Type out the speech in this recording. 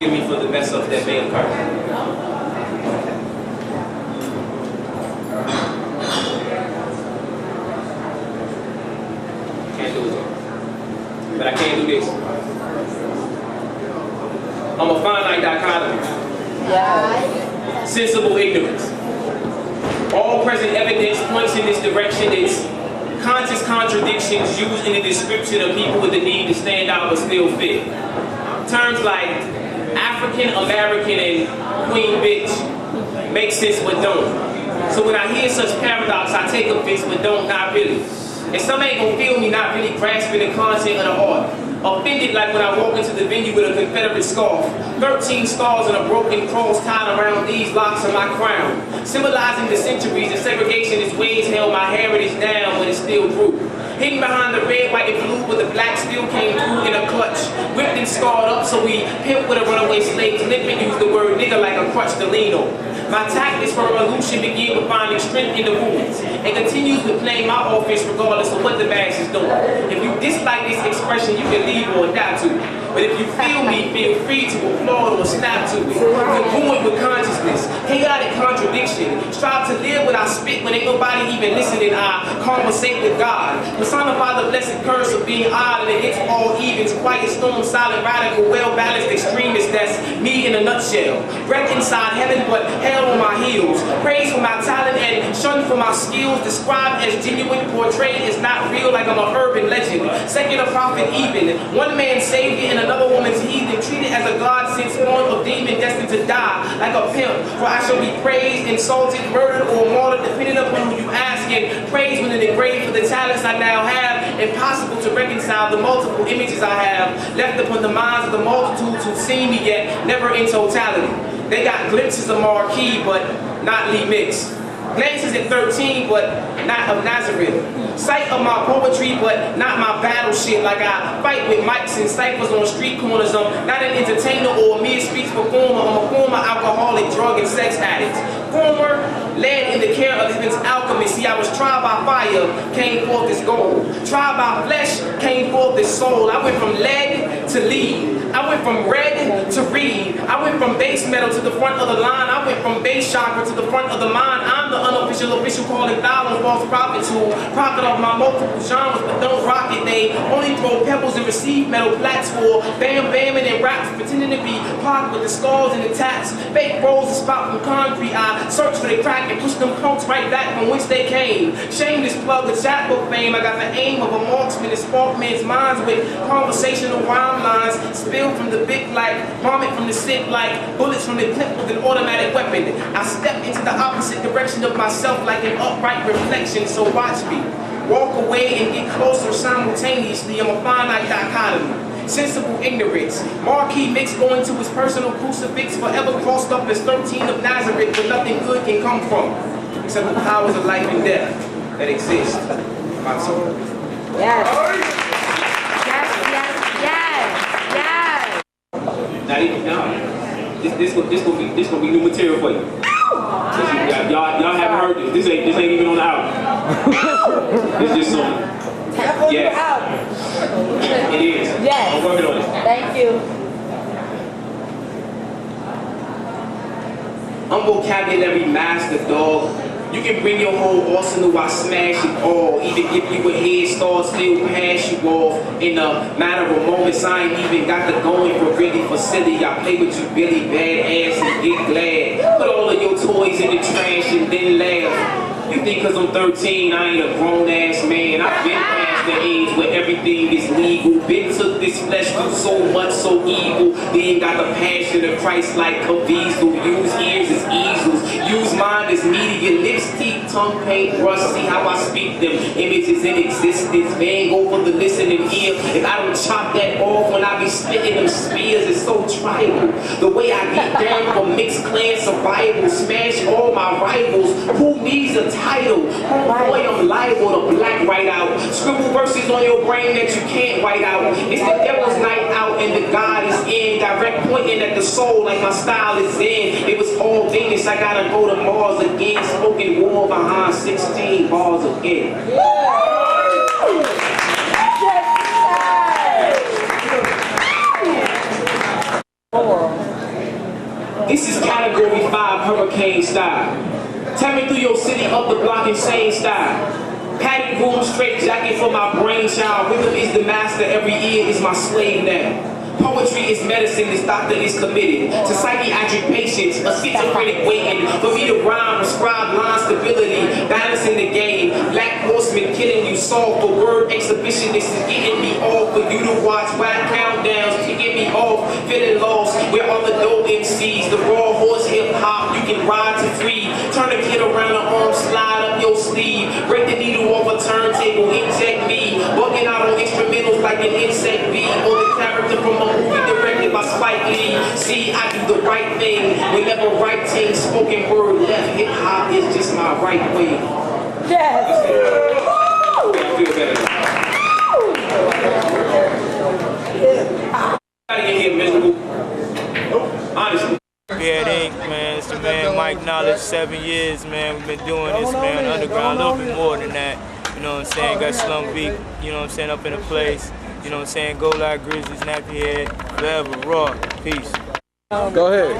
Forgive me for the mess up that may occur. Can't do it. But I can do this. I'm a finite dichotomy. Yes. Sensible ignorance. All present evidence points in this direction. It's conscious contradictions used in the description of people with the need to stand out but still fit. Terms like African, American, and Queen Bitch make sense but don't. So when I hear such paradox, I take offense but don't, not really. And some ain't gonna feel me not really grasping the content of the art. Offended like when I walk into the venue with a Confederate scarf. 13 stars and a broken cross tied around these locks of my crown. Symbolizing the centuries that segregationist ways held my heritage down when it still grew. Hidden behind the red, white, and blue, but the black still came through in a clutch. Whipped and scarred up, so we pimped with a runaway slave lip and used the word nigga like a crutch to lean on. My tactics for revolution begin with finding strength in the wounds, and continues with playing my offense regardless of what the masses doing. If you dislike this expression, you can leave or adapt to it. But if you feel me, feel free to applaud or snap to it. Congruent with consciousness, chaotic contradiction. Strive to live what I spit when ain't nobody even listening. I conversate with God. Personify the blessed curse of being odd and against all evens. Quiet storm, silent, radical, well-balanced extremist. That's me in a nutshell. Breath inside heaven, but hell on my heels. Praise for my talent and shun for my skills. Described as genuine, portrayed as not real, like I'm an urban legend. Secular prophet even. One man savior and another woman's heathen, treated as a god since born of demon destined to die like a pimp. For I shall be praised, insulted, murdered, or martyred, depending upon who you ask, and praised when engraved for the talents I now have. Impossible to reconcile the multiple images I have left upon the minds of the multitudes who've seen me yet never in totality. They got glimpses of Marquis, but not Lee Mix. Glances at 13, but not of Nazareth. Sight of my poetry, but not my battleship. Like I fight with mics and ciphers on street corners. I'm not an entertainer or a mere speech performer. I'm a former alcoholic, drug, and sex addict. Former, led in the care of his alchemist. See, I was tried by fire, came forth as gold. Tried by flesh, came forth as soul. I went from lead to lead. I went from red to reed. I went from base metal to the front of the line. I went from base chakra to the front of the mind. I'm the unofficial official calling thou on false prophets who profit off my multiple genres but don't rock it. They only throw pebbles and receive metal plats for bam bamming and raps, pretending to be pocked with the scars and the tats. Fake rolls that spout from concrete. I search for the crack and push them punks right back from whence they came. Shameless plug with chapbook fame. I got the aim of a marksman and spark men's minds with conversational rhyme lines. Spilled from the big like vomit from the sick like bullets from the clip with an automatic weapon. I step into the opposite direction of myself like an upright reflection, so watch me. Walk away and get closer simultaneously. I'm a finite dichotomy. Sensible ignorance. Marquis Mix going to his personal crucifix, forever crossed up as 13 of Nazareth, but nothing good can come from, except the powers of life and death that exist. My soul. Yes. Yes. Not even now. This gonna be new material for you. Y'all haven't heard this. This ain't even on the album. It's just some. Yeah. It is. Yes. I'm working on it. Thank you. I'm vocabulary master, dog. You can bring your whole arsenal, I smash it all. Even give you a head start, still pass you off. In a matter of moments, I ain't even got the going for really for silly. I play with you really badass and get glad. Put all of your toys in the trash and then laugh. You think cause I'm 13, I ain't a grown ass man. I've been past the age where everything is legal. Been took this flesh through so much, so evil. Then got the passion of Christ like Caviezel. Use ears as easels. Use mind as media. Lips, teeth, tongue, paint, brush. See how I speak them. Images in existence. Van Gogh for the listening ear. If I don't chop that off when I be spitting them spears, it's so tribal. The way I get down for mixed clan survival. Smash all my rivals. Who needs a title? Homeboy, I'm liable to black right out. Scribble verses on your brain that you can't write out. It's the devil's night out and the God is in. Direct pointing at the soul like my style is in. It was all Venus, I gotta go to Mars again. Smoking war behind 16 bars again. Yes. This is category 5 hurricane style. Tearing through your city up the block insane style. Padded room, straight jacket for my brainchild. Rhythm is the master, every ear is my slave now. Poetry is medicine, this doctor is committed to psychiatric patients, a schizophrenic waiting for me to rhyme, prescribe line stability, balancing the game. Black horseman killing you soft, the word exhibitionist is getting me off for you to watch whack countdowns, kicking me off, feeling lost. Where all the dope MCs, the raw horse hip hop, you can ride to free. Turn a kid around the arm, slide up your sleeve, break the needle off a turntable, inject me, bugging out on instrumentals like an insect bee, or the character from a movie directed by Spike Lee. See, I do the right thing whenever writing, spoken word left. Hip hop is just my right way. Yes. I feel better. Gotta get here miserable. Honestly. Yeah, Inc, man. It's the man Mike Knowledge, 7 years, man. We've been doing this, man, underground, a little bit more than that. You know what I'm saying? Got Slum Beat, you know what I'm saying, up in the place. You know what I'm saying? Go Like Grizzlies, Nappy Head, forever, raw. Peace. Go ahead.